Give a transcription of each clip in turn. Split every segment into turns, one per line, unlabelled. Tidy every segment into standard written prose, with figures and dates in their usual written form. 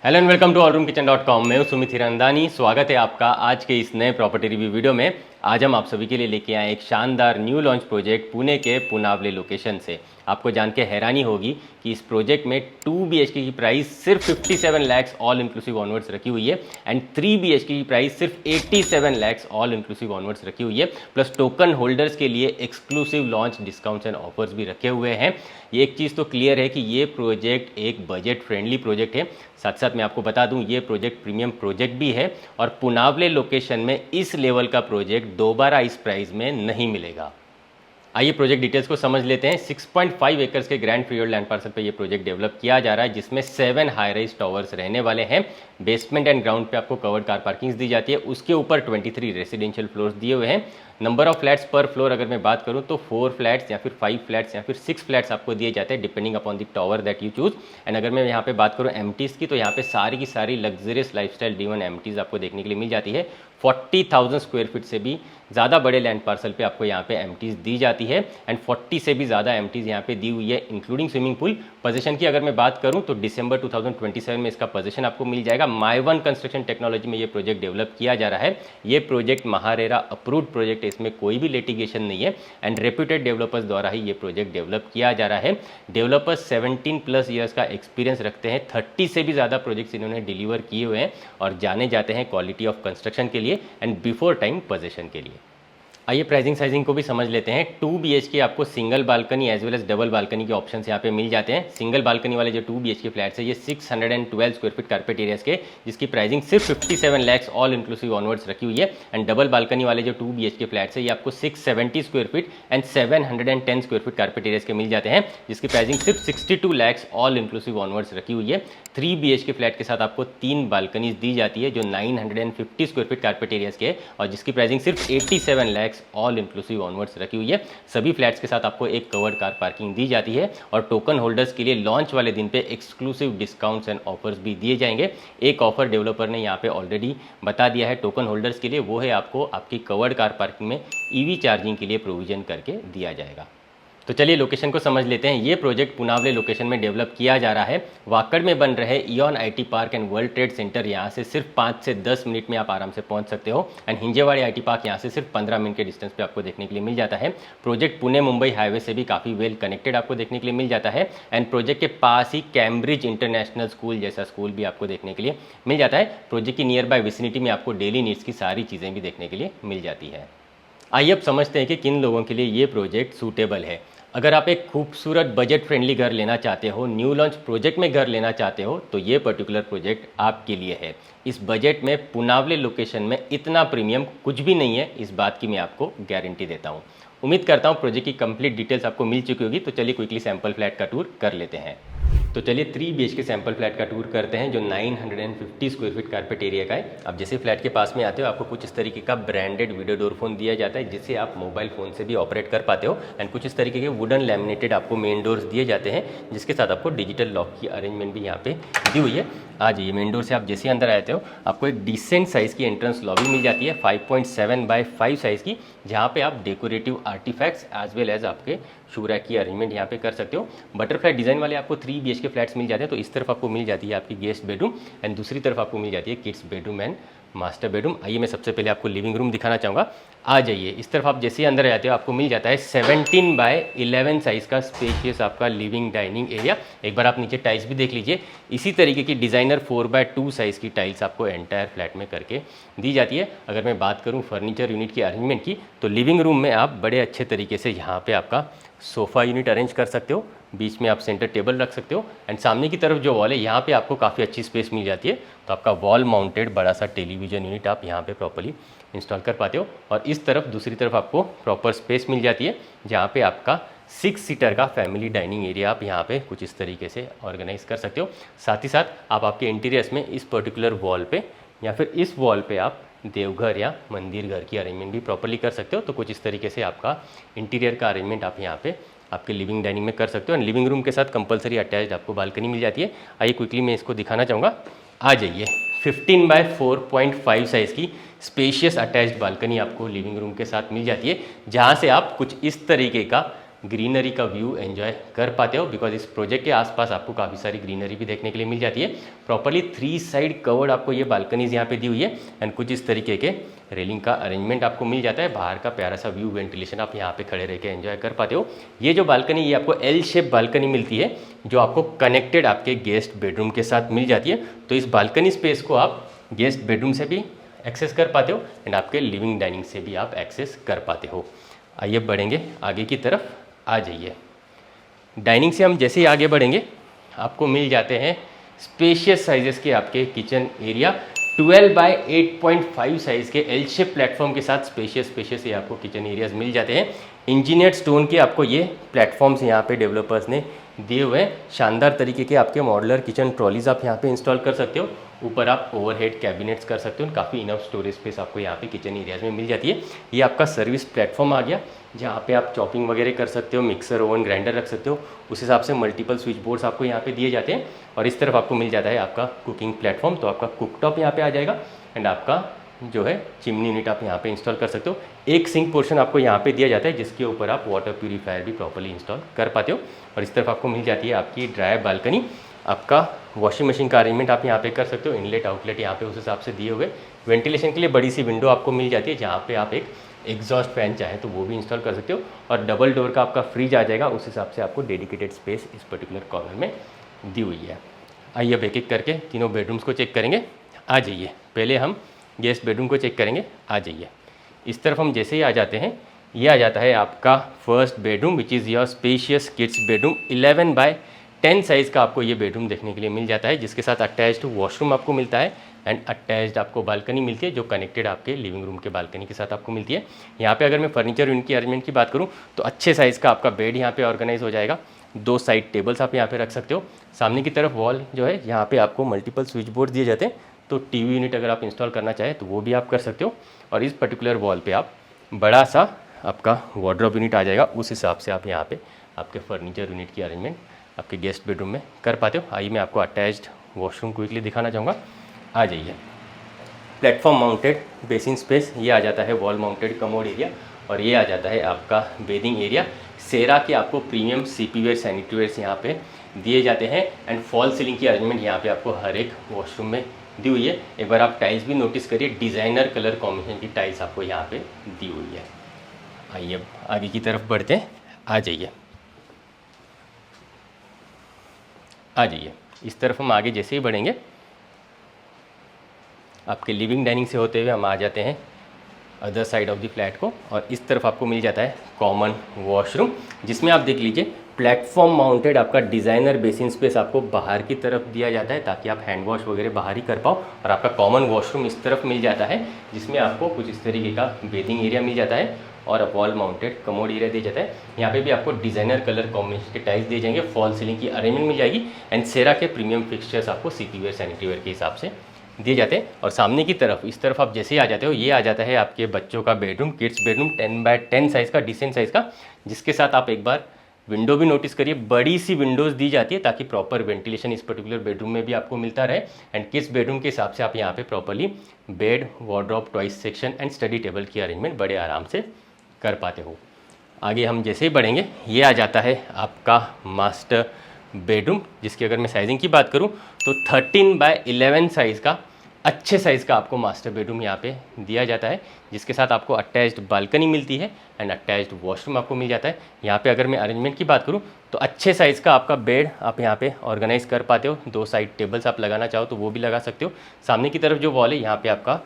Hello and welcome to allroomkitchen.com। मैं हूं सुमित हिरंदानी। स्वागत है आपका आज के इस नए प्रॉपर्टी रिव्यू वीडियो में। आज हम आप सभी के लिए लेके आए एक शानदार न्यू लॉन्च प्रोजेक्ट पुणे के पुनावले लोकेशन से। आपको जान के हैरानी होगी कि इस प्रोजेक्ट में 2 BHK की प्राइस सिर्फ 57 लैक्स ऑल इंक्लूसिव ऑनवर्ड्स रखी हुई है एंड 3 BHK की प्राइस सिर्फ 87 लैक्स ऑल इंक्लूसिव ऑनवर्ड्स रखी हुई है। प्लस टोकन होल्डर्स के लिए exclusive launch discounts and offers भी रखे हुए हैं। ये एक चीज़ तो क्लियर है कि ये प्रोजेक्ट एक बजट फ्रेंडली प्रोजेक्ट है। साथ साथ मैं आपको बता दूं ये प्रोजेक्ट प्रीमियम प्रोजेक्ट भी है और पुनावले लोकेशन में इस लेवल का प्रोजेक्ट दोबारा इस प्राइस में नहीं मिलेगा। आइए प्रोजेक्ट डिटेल्स को समझ लेते हैं। 6.5 एकर्स के ग्रैंड फ्रीहोल्ड लैंड पार्सल पे ये प्रोजेक्ट डेवलप किया जा रहा है, जिसमें 7 हाई राइज टावर्स रहने वाले हैं। बेसमेंट एंड ग्राउंड पे आपको कवर्ड कार पार्किंग्स दी जाती है। उसके ऊपर 23 रेसिडेंशियल फ्लोर्स दिए हुए हैं। नंबर ऑफ फ्लैट्स पर फ्लोर अगर मैं बात करूं तो 4 फ्लैट्स या फिर 5 फ्लैट्स या फिर 6 फ्लैट्स आपको दिए जाते हैं depending upon the tower that you choose. And अगर मैं यहाँ पे बात करूँ एमटीज़ की, तो यहाँ पे सारी की सारी लग्जरियस लाइफस्टाइल ड्रिवन एमटीज़ आपको देखने के लिए मिल जाती है। 40,000 स्क्वायर फीट से भी ज़्यादा बड़े लैंड पार्सल पे आपको यहाँ पे एमटीज़ दी जाती है एंड 40 से भी ज़्यादा एमटीज़ यहाँ पे दी हुई है इंक्लूडिंग स्विमिंग पूल। पोजीशन की अगर मैं बात करूँ तो दिसंबर 2027 में इसका पोजीशन आपको मिल जाएगा। माई1 कंस्ट्रक्शन टेक्नोलॉजी में ये प्रोजेक्ट डेवलप किया जा रहा है। ये प्रोजेक्ट महारेरा अप्रूव्ड प्रोजेक्ट है, इसमें कोई भी लिटिगेशन नहीं है एंड रेप्यूटेड डेवलपर्स द्वारा ही ये प्रोजेक्ट डेवलप किया जा रहा है। डेवलपर्स 17+ ईयर्स का एक्सपीरियंस रखते हैं। 30 से भी ज़्यादा प्रोजेक्ट्स इन्होंने डिलीवर किए हुए हैं और जाने जाते हैं क्वालिटी ऑफ कंस्ट्रक्शन के लिए एंड बिफोर टाइम पोजीशन के लिए। आइए प्राइसिंग साइजिंग को भी समझ लेते हैं। 2 BHK आपको single balcony as well as double balcony के ऑप्शंस यहाँ पे मिल जाते हैं। सिंगल बालकनी वाले जो 2 BHK फ्लैट्स है ये 612 स्क्वायर फीट कारपेट एरियाज के, जिसकी प्राइसिंग सिर्फ 57 लैक्स ऑल इंक्लूसिव ऑनवर्ड्स रखी हुई है। एंड डबल बालकनी वाले जो 2 BHK फ्लैट्स है ये आपको 670 square feet and 710 square feet carpet areas के मिल जाते हैं, जिसकी प्राइसिंग सिर्फ 62 लैक्स ऑल इंक्लूसिव ऑनवर्ड्स रखी हुई है। 3 BHK फ्लैट के साथ आपको 3 बालकनीज दी जाती है जो 950 स्क्वायर फीट कारपेट एरियाज के और जिसकी प्राइसिंग सिर्फ 87 लैक्स ऑल इंक्लूसिव ऑनवर्ड्स रखी हुई है। सभी फ्लैट्स के साथ आपको एक कवर्ड कार पार्किंग दी जाती है और टोकन होल्डर्स के लिए लॉन्च वाले दिन पे एक्सक्लूसिव डिस्काउंट्स एंड ऑफर्स भी दिए जाएंगे। एक ऑफर डेवलपर ने यहाँ पे ऑलरेडी बता दिया है टोकन होल्डर्स के लिए, वो है आपको आपकी कवर्ड कार पार्किंग में ईवी चार्जिंग के लिए प्रोविजन करके दिया जाएगा। तो चलिए लोकेशन को समझ लेते हैं। ये प्रोजेक्ट पुनावले लोकेशन में डेवलप किया जा रहा है। वाकड़ में बन रहे ion IT park and world trade centre यहाँ से सिर्फ 5 से 10 मिनट में आप आराम से पहुँच सकते हो एंड हिंजेवाड़ी IT पार्क यहाँ से सिर्फ 15 मिनट के डिस्टेंस पे आपको देखने के लिए मिल जाता है। प्रोजेक्ट पुणे मुंबई हाईवे से भी काफ़ी वेल कनेक्टेड आपको देखने के लिए मिल जाता है एंड प्रोजेक्ट के पास ही कैम्ब्रिज इंटरनेशनल स्कूल जैसा स्कूल भी आपको देखने के लिए मिल जाता है। प्रोजेक्ट की नियर बाय विसिनिटी में आपको डेली नीड्स की सारी चीज़ें भी देखने के लिए मिल जाती है। आइए अब समझते हैं कि किन लोगों के लिए ये प्रोजेक्ट सूटेबल है। अगर आप एक खूबसूरत बजट फ्रेंडली घर लेना चाहते हो, न्यू लॉन्च प्रोजेक्ट में घर लेना चाहते हो, तो ये पर्टिकुलर प्रोजेक्ट आपके लिए है। इस बजट में पुनावले लोकेशन में इतना प्रीमियम कुछ भी नहीं है, इस बात की मैं आपको गारंटी देता हूँ। उम्मीद करता हूँ प्रोजेक्ट की कंप्लीट डिटेल्स आपको मिल चुकी होगी। तो चलिए क्विकली सैंपल फ्लैट का टूर कर लेते हैं। तो चलिए 3 BHK सैंपल फ्लैट का टूर करते हैं जो 950 स्क्वायर फीट कारपेट एरिया का है। अब जैसे फ्लैट के पास में आते हो आपको कुछ इस तरीके का ब्रांडेड वीडियो डोर फोन दिया जाता है जिससे आप मोबाइल फ़ोन से भी ऑपरेट कर पाते हो एंड कुछ इस तरीके के वुडन लैमिनेटेड आपको मेन डोर्स दिए जाते हैं जिसके साथ आपको डिजिटल लॉक की अरेंजमेंट भी यहाँ पे दी हुई है। आ जाइए मेन डोर से आप जैसे अंदर आते हो आपको एक डिसेंट साइज़ की एंट्रेंस लॉबी मिल जाती है 5.7 बाय 5 साइज़ की, जहाँ पे आप decorative artifacts as well as आपके शू रैक की अरेंजमेंट यहाँ पे कर सकते हो। बटरफ्लाई डिज़ाइन वाले आपको 3 BHK फ्लैट्स मिल जाते हैं। तो इस तरफ आपको मिल जाती है आपकी गेस्ट बेडरूम एंड दूसरी तरफ आपको मिल जाती है kids bedroom and master bedroom. आइए मैं सबसे पहले आपको लिविंग रूम दिखाना चाहूँगा। आ जाइए इस तरफ आप जैसे ही अंदर आते हो आपको मिल जाता है 17 बाय 11 साइज़ का स्पेशियस आपका लिविंग डाइनिंग एरिया। एक बार आप नीचे टाइल्स भी देख लीजिए। इसी तरीके की डिज़ाइनर 4x2 साइज़ की टाइल्स आपको एंटायर फ्लैट में करके दी जाती है। अगर मैं बात करूँ फर्नीचर यूनिट की अरेंजमेंट की, तो लिविंग रूम में आप बड़े अच्छे तरीके से यहाँ पे आपका सोफ़ा यूनिट अरेंज कर सकते हो, बीच में आप सेंटर टेबल रख सकते हो एंड सामने की तरफ जो वॉल है यहाँ पे आपको काफ़ी अच्छी स्पेस मिल जाती है। तो आपका वॉल माउंटेड बड़ा सा टेलीविज़न यूनिट आप यहाँ पे प्रॉपर्ली इंस्टॉल कर पाते हो और इस तरफ दूसरी तरफ आपको प्रॉपर स्पेस मिल जाती है जहाँ पे आपका 6 सीटर का फैमिली डाइनिंग एरिया आप यहाँ पे कुछ इस तरीके से ऑर्गेनाइज कर सकते हो। साथ ही साथ आप आपके इंटीरियर्स में इस पर्टिकुलर वॉल पे या फिर इस वॉल पे आप देवघर या मंदिर घर की अरेंजमेंट भी प्रॉपर्ली कर सकते हो। तो कुछ इस तरीके से आपका इंटीरियर का अरेंजमेंट आप यहाँ पे आपके लिविंग डाइनिंग में कर सकते हो एंड लिविंग रूम के साथ कंपलसरी अटैच्ड आपको बालकनी मिल जाती है। आइए क्विकली मैं इसको दिखाना चाहूँगा। आ जाइए 15 बाय 4.5 साइज़ की स्पेशियस अटैच्ड बालकनी आपको लिविंग रूम के साथ मिल जाती है, जहाँ से आप कुछ इस तरीके का ग्रीनरी का व्यू एंजॉय कर पाते हो, बिकॉज इस प्रोजेक्ट के आसपास आपको काफ़ी सारी ग्रीनरी भी देखने के लिए मिल जाती है। प्रॉपर्ली 3 साइड कवर्ड आपको ये बालकनीज यहाँ पे दी हुई है एंड कुछ इस तरीके के रेलिंग का अरेंजमेंट आपको मिल जाता है। बाहर का प्यारा सा व्यू, वेंटिलेशन आप यहाँ पे खड़े रह के एंजॉय कर पाते हो। ये जो बालकनी, ये आपको एल शेप बालकनी मिलती है जो आपको कनेक्टेड आपके गेस्ट बेडरूम के साथ मिल जाती है। तो इस बालकनी स्पेस को आप गेस्ट बेडरूम से भी एक्सेस कर पाते हो एंड आपके लिविंग डाइनिंग से भी आप एक्सेस कर पाते हो। आइए बढ़ेंगे आगे की तरफ, आ जाइए। डाइनिंग से हम जैसे ही आगे बढ़ेंगे आपको मिल जाते हैं स्पेशियस साइजेस के आपके किचन एरिया। 12 बाय 8.5 साइज़ के एल शेप प्लेटफॉर्म के साथ स्पेशियस ये आपको किचन एरियाज मिल जाते हैं। इंजीनियर्ड स्टोन के आपको ये प्लेटफॉर्म्स यहाँ पे डेवलपर्स ने दिए हुए हैं। शानदार तरीके के आपके मॉडुलर किचन ट्रॉलीज आप यहाँ पे इंस्टॉल कर सकते हो। ऊपर आप ओवरहेड कैबिनेट्स कर सकते हो। काफ़ी इनफ स्टोरेज स्पेस आपको यहाँ पे किचन एरियाज में मिल जाती है। ये आपका सर्विस प्लेटफॉर्म आ गया जहाँ पे आप चॉपिंग वगैरह कर सकते हो, मिक्सर, ओवन, ग्राइंडर रख सकते हो। उस हिसाब से मल्टीपल स्विच बोर्ड्स आपको यहाँ पे दिए जाते हैं। और इस तरफ आपको मिल जाता है आपका कुकिंग प्लेटफॉर्म। तो आपका कुकटॉप यहाँ पे आ जाएगा एंड आपका जो है चिमनी यूनिट आप यहाँ पे इंस्टॉल कर सकते हो। एक सिंक पोर्शन आपको यहाँ पे दिया जाता है जिसके ऊपर आप वाटर प्यूरीफायर भी प्रॉपर्ली इंस्टॉल कर पाते हो। और इस तरफ आपको मिल जाती है आपकी ड्राई बालकनी। आपका वॉशिंग मशीन का अरेंजमेंट आप यहाँ पे कर सकते हो। इनलेट आउटलेट यहाँ पे उस हिसाब से दिए हुए। वेंटिलेशन के लिए बड़ी सी विंडो आपको मिल जाती है जहाँ पे आप एक एग्जॉस्ट फैन चाहे तो वो भी इंस्टॉल कर सकते हो। और डबल डोर का आपका फ्रिज आ जाएगा। उस हिसाब से आपको डेडिकेटेड स्पेस इस पर्टिकुलर कॉर्नर में दी हुई है। आइए अब एक एक करके तीनों बेडरूम्स को चेक करेंगे। आ जाइए, पहले हम गेस्ट बेडरूम को चेक करेंगे। आ जाइए, इस तरफ हम जैसे ही आ जाते हैं, ये आ जाता है आपका first bedroom which is your spacious kids bedroom. 11 by 10 size का आपको ये बेडरूम देखने के लिए मिल जाता है जिसके साथ अटैच्ड वॉशरूम आपको मिलता है एंड अटैच्ड आपको बालकनी मिलती है जो कनेक्टेड आपके लिविंग रूम के बालकनी के साथ आपको मिलती है। यहाँ पे अगर मैं फर्नीचर यूनिट की अरेंजमेंट की बात करूँ तो अच्छे साइज़ का आपका बेड यहाँ पे ऑर्गेनाइज हो जाएगा। 2 साइड टेबल्स आप यहाँ पे रख सकते हो। सामने की तरफ वॉल जो है यहाँ पे आपको मल्टीपल स्विच बोर्ड दिए जाते हैं। तो टीवी यूनिट अगर आप इंस्टॉल करना चाहें तो वो भी आप कर सकते हो। और इस पर्टिकुलर वॉल पे आप बड़ा सा आपका वार्डरोब यूनिट आ जाएगा। उस हिसाब से आप यहाँ पे आपके फर्नीचर यूनिट की अरेंजमेंट आपके गेस्ट बेडरूम में कर पाते हो। आइए मैं आपको अटैच्ड वॉशरूम क्विकली दिखाना चाहूँगा। आ जाइए, प्लेटफॉर्म माउंटेड बेसिन स्पेस ये आ जाता है, वॉल माउंटेड कमोड एरिया। और ये आ जाता है आपका बेदिंग एरिया। सेरा के आपको premium CP ware sanitary wares यहाँ पे दिए जाते हैं एंड फॉल सीलिंग की अरेंजमेंट यहाँ पे आपको हर एक वॉशरूम में दी हुई है। एक बार आप टाइल्स भी नोटिस करिए, डिज़ाइनर कलर कॉम्बिनेशन की टाइल्स आपको यहाँ पे दी हुई है। आइए अब आगे की तरफ बढ़ते हैं। आ जाइए, आ जाइए, इस तरफ हम आगे जैसे ही बढ़ेंगे आपके लिविंग डाइनिंग से होते हुए हम आ जाते हैं other side of the flat को। और इस तरफ आपको मिल जाता है कॉमन वॉशरूम जिसमें आप देख लीजिए प्लेटफॉर्म माउंटेड आपका डिज़ाइनर बेसिन स्पेस आपको बाहर की तरफ दिया जाता है ताकि आप हैंड वॉश वगैरह बाहर ही कर पाओ। और आपका कॉमन वॉशरूम इस तरफ मिल जाता है जिसमें आपको कुछ इस तरीके का बेदिंग एरिया मिल जाता है और वॉल माउंटेड कमोड एरिया दिया जाता है। यहाँ पे भी आपको डिज़ाइनर कलर कॉम्बिनेशन के टाइल्स दिए जाएंगे, फॉल सीलिंग की अरेंजमेंट मिल जाएगी एंड सेरा के प्रीमियम फिक्सचर्स आपको सीपी वेयर सैनिटरी वेयर के हिसाब से दिए जाते हैं। और सामने की तरफ इस तरफ आप जैसे ही आ जाते हो, ये आ जाता है आपके बच्चों का bedroom, kids bedroom 10 by 10 size का, डिसेंट साइज़ का, जिसके साथ आप एक बार विंडो भी नोटिस करिए, बड़ी सी विंडोज़ दी जाती है ताकि प्रॉपर वेंटिलेशन इस पर्टिकुलर बेडरूम में भी आपको मिलता रहे। एंड किड्स बेडरूम के हिसाब से आप यहाँ पे properly bed, wardrobe, toys section and study table की अरेंजमेंट बड़े आराम से कर पाते हो। आगे हम जैसे ही बढ़ेंगे, ये आ जाता है आपका मास्टर बेडरूम जिसकी अगर मैं साइजिंग की बात करूं तो 13 बाय 11 साइज़ का अच्छे साइज़ का आपको मास्टर बेडरूम यहाँ पे दिया जाता है जिसके साथ आपको अटैच्ड बालकनी मिलती है एंड अटैच्ड वॉशरूम आपको मिल जाता है। यहाँ पे अगर मैं अरेंजमेंट की बात करूँ तो अच्छे साइज़ का आपका बेड आप यहाँ पे ऑर्गेनाइज कर पाते हो। 2 साइड टेबल्स आप लगाना चाहो तो वो भी लगा सकते हो। सामने की तरफ जो वॉल है यहाँ पे आपका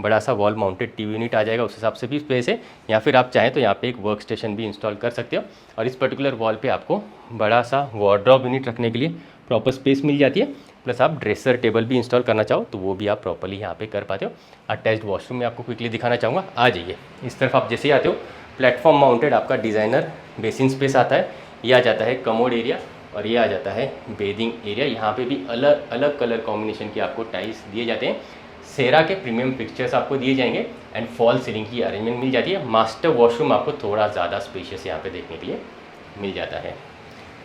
बड़ा सा वॉल माउंटेड टीवी यूनिट आ जाएगा, उस हिसाब से भी स्पेस है। या फिर आप चाहें तो यहाँ पे एक वर्क स्टेशन भी इंस्टॉल कर सकते हो। और इस पर्टिकुलर वॉल पे आपको बड़ा सा वार्डरोब यूनिट रखने के लिए प्रॉपर स्पेस मिल जाती है। प्लस आप ड्रेसर टेबल भी इंस्टॉल करना चाहो तो वो भी आप प्रॉपर्ली यहाँ पे कर पाते हो। अटैच्ड वॉशरूम में आपको क्विकली दिखाना चाहूँगा। आ जाइए, इस तरफ आप जैसे ही आते हो प्लेटफॉर्म माउंटेड आपका डिज़ाइनर बेसिन स्पेस आता है। ये आ जाता है कमोड एरिया और ये आ जाता है बेदिंग एरिया। यहाँ पे भी अलग अलग कलर कॉम्बिनेशन के आपको टाइल्स दिए जाते हैं। सेरा के प्रीमियम पिक्चर्स आपको दिए जाएंगे एंड फॉल सीलिंग की अरेंजमेंट मिल जाती है। मास्टर वॉशरूम आपको थोड़ा ज़्यादा स्पेशियस यहाँ पे देखने के लिए मिल जाता है।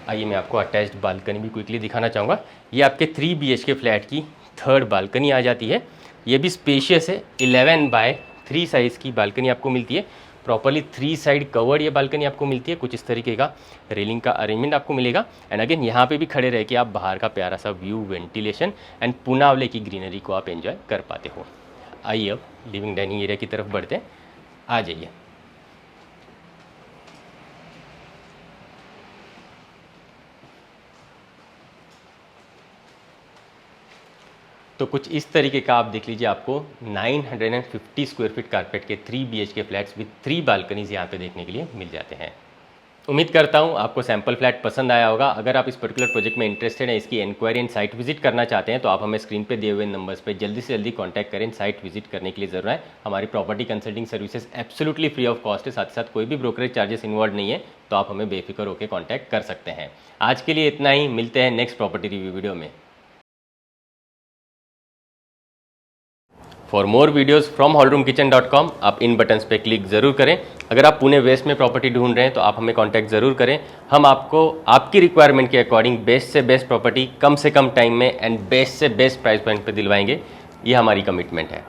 आइए मैं आपको अटैच्ड बालकनी भी क्विकली दिखाना चाहूँगा। ये आपके 3 BHK फ्लैट की 3rd बालकनी आ जाती है। ये भी स्पेशियस है, 11 बाय 3 साइज़ की बालकनी आपको मिलती है। प्रॉपरली 3 साइड कवर्ड ये बालकनी आपको मिलती है। कुछ इस तरीके का रेलिंग का अरेंजमेंट आपको मिलेगा। एंड अगेन यहाँ पे भी खड़े रह के आप बाहर का प्यारा सा व्यू, वेंटिलेशन एंड पुनावले की ग्रीनरी को आप एंजॉय कर पाते हो। आइए अब लिविंग डाइनिंग एरिया की तरफ बढ़ते हैं, आ जाइए। तो कुछ इस तरीके का आप देख लीजिए, आपको 950 स्क्वायर फीट कारपेट के 3 BHK फ्लैट्स विद 3 बालकनीज यहाँ पे देखने के लिए मिल जाते हैं। उम्मीद करता हूँ आपको सैम्पल फ्लैट पसंद आया होगा। अगर आप इस पर्टिकुलर प्रोजेक्ट में इंटरेस्टेड हैं, इसकी इंक्वायरी एंड साइट विजिट करना चाहते हैं, तो आप हमें स्क्रीन पे दिए हुए नंबर्स पे जल्दी से जल्दी कांटेक्ट करें। साइट विजिट करने के लिए ज़रूर है। हमारी property consulting services absolutely free of cost है, साथ ही साथ कोई भी ब्रोकरेज चार्जेस इन्वॉल्व नहीं है, तो आप हमें बेफिक्र होकर कॉन्टैक्ट कर सकते हैं। आज के लिए इतना ही, मिलते हैं नेक्स्ट प्रॉपर्टी रिव्यू वीडियो में। For more videos from hallroomkitchen.com आप इन बटन्स पे क्लिक ज़रूर करें। अगर आप पुणे वेस्ट में प्रॉपर्टी ढूंढ रहे हैं तो आप हमें कांटेक्ट ज़रूर करें। हम आपको आपकी रिक्वायरमेंट के अकॉर्डिंग बेस्ट से बेस्ट प्रॉपर्टी कम से कम टाइम में एंड बेस्ट से बेस्ट प्राइस पॉइंट पे दिलवाएंगे। ये हमारी कमिटमेंट है।